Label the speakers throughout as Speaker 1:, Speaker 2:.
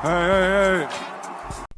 Speaker 1: Hey.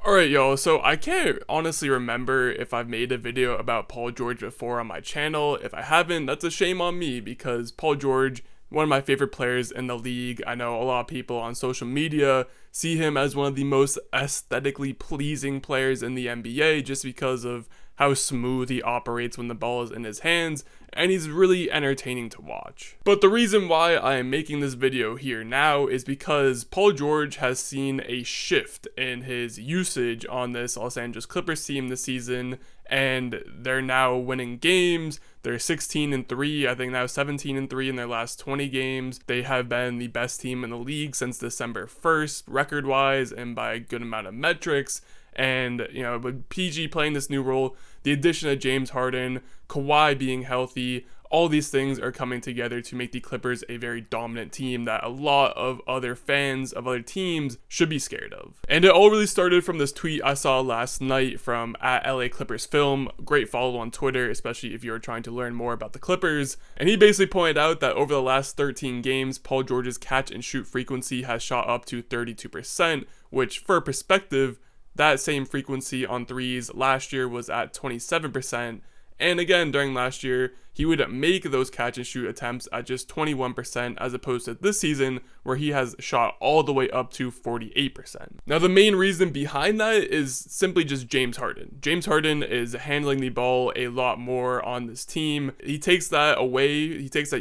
Speaker 2: Alright, y'all, so I can't honestly remember if I've made a video about Paul George before on my channel. If I haven't, that's a shame on me, because Paul George, one of my favorite players in the league. I know a lot of people on social media see him as one of the most aesthetically pleasing players in the NBA just because of how smooth he operates when the ball is in his hands, and he's really entertaining to watch. But the reason why I am making this video here now is because Paul George has seen a shift in his usage on this Los Angeles Clippers team this season, and they're now winning games. They're 16-3, I think now 17-3 in their last 20 games. They have been the best team in the league since December 1st, record-wise, and by a good amount of metrics. And, you know, with PG playing this new role, the addition of James Harden, Kawhi being healthy, all these things are coming together to make the Clippers a very dominant team that a lot of other fans of other teams should be scared of. And it all really started from this tweet I saw last night from @LAClippersFilm. Great follow on Twitter, especially if you're trying to learn more about the Clippers. And he basically pointed out that over the last 13 games, Paul George's catch and shoot frequency has shot up to 32%, which for perspective, that same frequency on threes last year was at 27%. And again, during last year, he would make those catch and shoot attempts at just 21% as opposed to this season where he has shot all the way up to 48%. Now, the main reason behind that is simply just James Harden. James Harden is handling the ball a lot more on this team. He takes that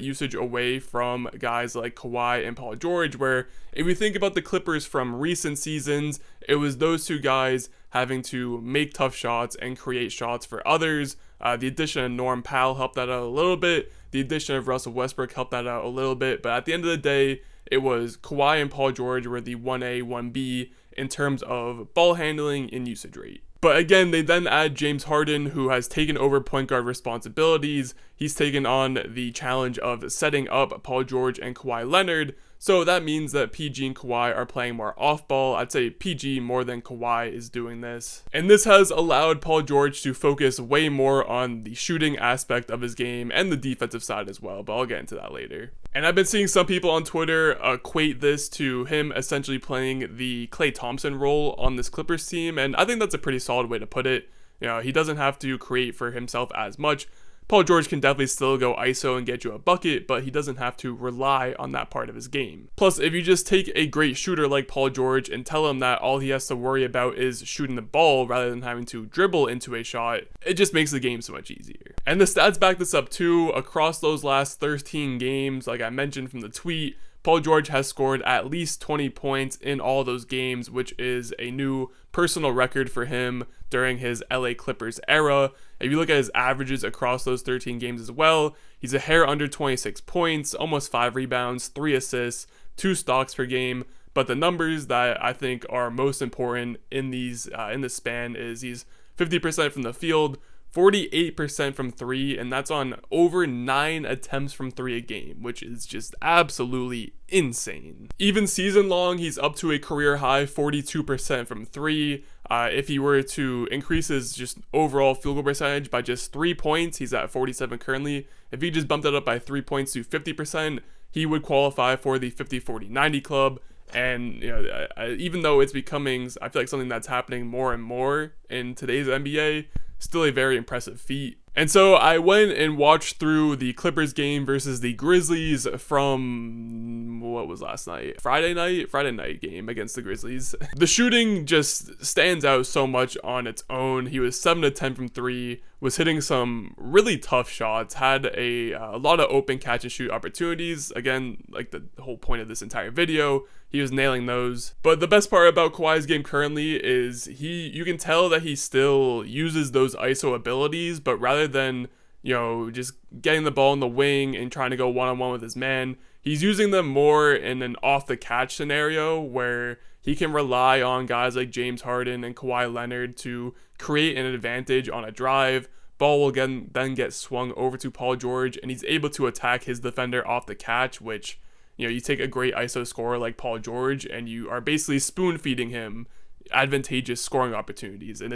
Speaker 2: usage away from guys like Kawhi and Paul George, where if we think about the Clippers from recent seasons, it was those two guys having to make tough shots and create shots for others. The addition of Norm Powell helped that out a little bit. The addition of Russell Westbrook helped that out a little bit. But at the end of the day, it was Kawhi and Paul George were the 1A, 1B in terms of ball handling and usage rate. But again, they then add James Harden, who has taken over point guard responsibilities. He's taken on the challenge of setting up Paul George and Kawhi Leonard. So that means that PG and Kawhi are playing more off ball. I'd say PG more than Kawhi is doing this. And this has allowed Paul George to focus way more on the shooting aspect of his game and the defensive side as well, but I'll get into that later. And I've been seeing some people on Twitter equate this to him essentially playing the Klay Thompson role on this Clippers team, and I think that's a pretty solid way to put it. You know, he doesn't have to create for himself as much. Paul George can definitely still go ISO and get you a bucket, but he doesn't have to rely on that part of his game. Plus, if you just take a great shooter like Paul George and tell him that all he has to worry about is shooting the ball rather than having to dribble into a shot, it just makes the game so much easier. And the stats back this up too. Across those last 13 games, like I mentioned from the tweet, Paul George has scored at least 20 points in all those games, which is a new personal record for him during his LA Clippers era. If you look at his averages across those 13 games as well, he's a hair under 26 points, almost 5 rebounds, 3 assists, 2 stocks per game. But the numbers that I think are most important in this span is he's 50% from the field, 48% from 3, and that's on over 9 attempts from 3 a game, which is just absolutely insane. Even season long, he's up to a career high 42% from 3. If he were to increase his just overall field goal percentage by just 3 points, he's at 47 currently. If he just bumped it up by 3 points to 50%, he would qualify for the 50-40-90 club. And you know, even though it's becoming, I feel like something that's happening more and more in today's NBA, still a very impressive feat. And so I went and watched through the Clippers game versus the Grizzlies from, what was last night? Friday night game against the Grizzlies. The shooting just stands out so much on its own. He was 7-10 from 3, was hitting some really tough shots, had a lot of open catch and shoot opportunities. Again, like the whole point of this entire video, he was nailing those. But the best part about Kawhi's game currently is you can tell that he still uses those ISO abilities, but rather than, you know, just getting the ball in the wing and trying to go one-on-one with his man, he's using them more in an off-the-catch scenario where he can rely on guys like James Harden and Kawhi Leonard to create an advantage on a drive. Ball will then get swung over to Paul George, and he's able to attack his defender off the catch, which, you know, you take a great ISO scorer like Paul George, and you are basically spoon-feeding him advantageous scoring opportunities, and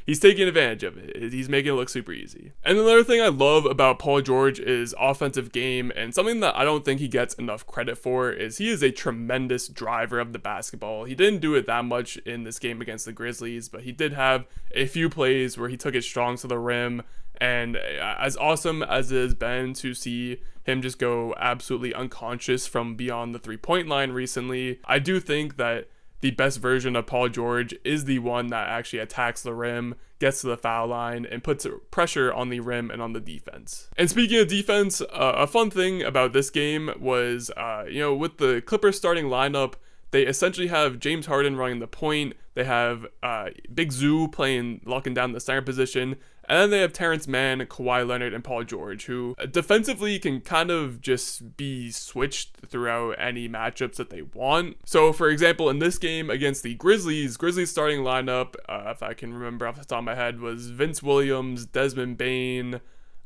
Speaker 2: he's taking advantage of it. He's making it look super easy. And another thing I love about Paul George is offensive game, and something that I don't think he gets enough credit for is he is a tremendous driver of the basketball. He didn't do it that much in this game against the Grizzlies, but he did have a few plays where he took it strong to the rim. And as awesome as it has been to see him just go absolutely unconscious from beyond the three-point line recently, I do think that the best version of Paul George is the one that actually attacks the rim, gets to the foul line, and puts pressure on the rim and on the defense. And speaking of defense, a fun thing about this game was, with the Clippers starting lineup, they essentially have James Harden running the point. They have Big Zoo locking down the center position. And then they have Terrence Mann, Kawhi Leonard, and Paul George, who defensively can kind of just be switched throughout any matchups that they want. So, for example, in this game against the Grizzlies starting lineup, if I can remember off the top of my head, was Vince Williams, Desmond Bane,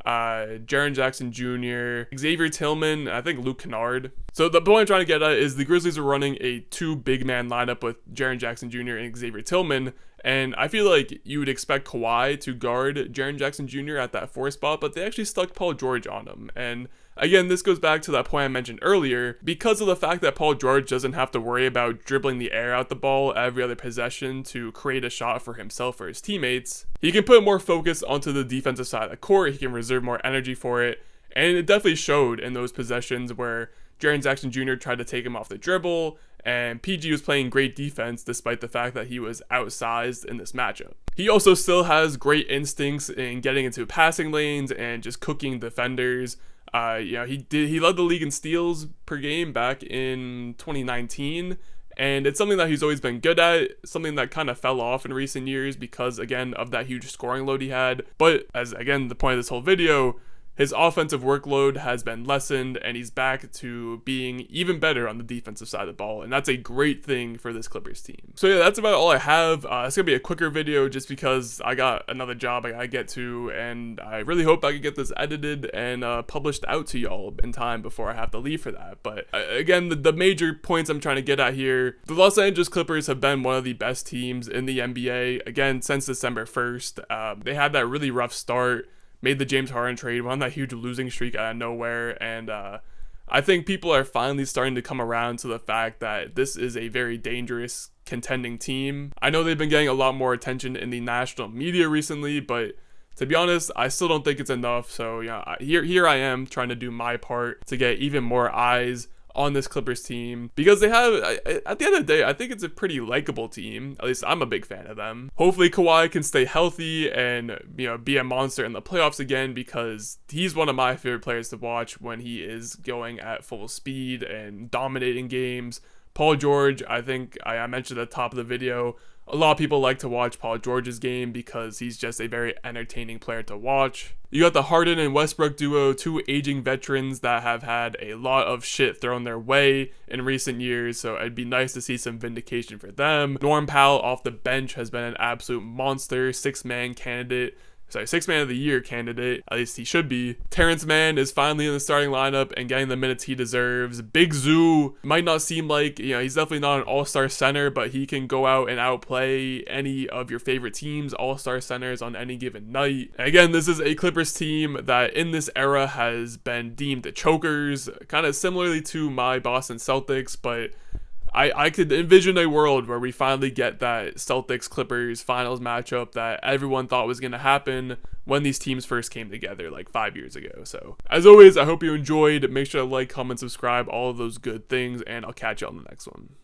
Speaker 2: Jaren Jackson Jr., Xavier Tillman, and I think Luke Kennard. So the point I'm trying to get at is the Grizzlies are running a 2 big man lineup with Jaren Jackson Jr. and Xavier Tillman, and I feel like you would expect Kawhi to guard Jaren Jackson Jr. at that 4 spot, but they actually stuck Paul George on him. And again, this goes back to that point I mentioned earlier. Because of the fact that Paul George doesn't have to worry about dribbling the air out the ball every other possession to create a shot for himself or his teammates, he can put more focus onto the defensive side of the court. He can reserve more energy for it. And it definitely showed in those possessions where Jaren Jackson Jr. tried to take him off the dribble, and PG was playing great defense despite the fact that he was outsized in this matchup. He also still has great instincts in getting into passing lanes and just cooking defenders. He led the league in steals per game back in 2019, and it's something that he's always been good at, something that kind of fell off in recent years because, again, of that huge scoring load he had. But as, again, the point of this whole video, his offensive workload has been lessened, and he's back to being even better on the defensive side of the ball, and that's a great thing for this Clippers team. So yeah, that's about all I have. It's gonna be a quicker video just because I got another job I gotta get to, and I really hope I can get this edited and published out to y'all in time before I have to leave for that. But again, the major points I'm trying to get at here, the Los Angeles Clippers have been one of the best teams in the NBA, again, since December 1st. They had that really rough start, made the James Harden trade, went on that huge losing streak out of nowhere, and I think people are finally starting to come around to the fact that this is a very dangerous contending team. I know they've been getting a lot more attention in the national media recently, but to be honest, I still don't think it's enough. So yeah, here I am trying to do my part to get even more eyes on this Clippers team, because they have, at the end of the day, I think it's a pretty likable team. At least I'm a big fan of them. Hopefully Kawhi can stay healthy and be a monster in the playoffs again, because he's one of my favorite players to watch when he is going at full speed and dominating games. Paul George, I think I mentioned at the top of the video, a lot of people like to watch Paul George's game because he's just a very entertaining player to watch. You got the Harden and Westbrook duo, 2 aging veterans that have had a lot of shit thrown their way in recent years, so it'd be nice to see some vindication for them. Norm Powell off the bench has been an absolute monster, 6-man of the year candidate, at least he should be. Terrence Mann is finally in the starting lineup and getting the minutes he deserves. Big Zoo might not seem like, he's definitely not an all-star center, but he can go out and outplay any of your favorite teams' all-star centers on any given night. And again, this is a Clippers team that in this era has been deemed the chokers, kind of similarly to my Boston Celtics, but I could envision a world where we finally get that Celtics-Clippers finals matchup that everyone thought was going to happen when these teams first came together like 5 years ago. So, as always, I hope you enjoyed. Make sure to like, comment, subscribe, all of those good things, and I'll catch you on the next one.